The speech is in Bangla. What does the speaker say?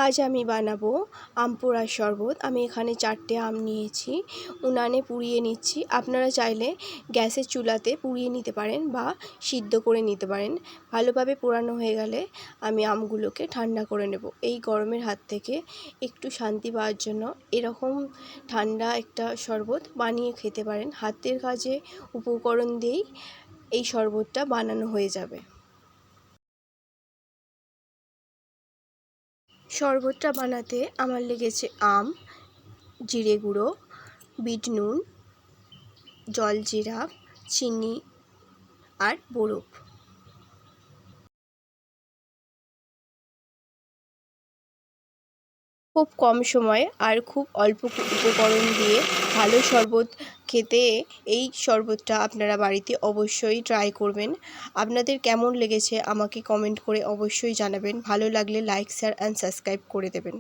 আজ আমি বানাবো আম পোড়ার শরবত। আমি এখানে 4টে আম নিয়েছি, উনানে পুড়িয়ে নিচ্ছি। আপনারা চাইলে গ্যাসের চুলাতে পুড়িয়ে নিতে পারেন বা সিদ্ধ করে নিতে পারেন। ভালোভাবে পোড়ানো হয়ে গেলে আমি আমগুলোকে ঠান্ডা করে নেব। এই গরমের হাত থেকে একটু শান্তি পাওয়ার জন্য এরকম ঠান্ডা একটা শরবত বানিয়ে খেতে পারেন। হাতের কাছে উপকরণ দিয়েই এই শরবতটা বানানো হয়ে যাবে। শরবতটা বানাতে আমার লেগেছে আম, জিরে গুঁড়ো, বিট নুন, জলজিরা, চিনি আর বরফ। খুব কম সময়ে আর খুব অল্প উপকরণ দিয়ে ভালো শরবত খেতে এই শরবতটা আপনারা বাড়িতে অবশ্যই ট্রাই করবেন। আপনাদের কেমন লেগেছে আমাকে কমেন্ট করে অবশ্যই জানাবেন। ভালো লাগলে লাইক, শেয়ার অ্যান্ড সাবস্ক্রাইব করে দেবেন।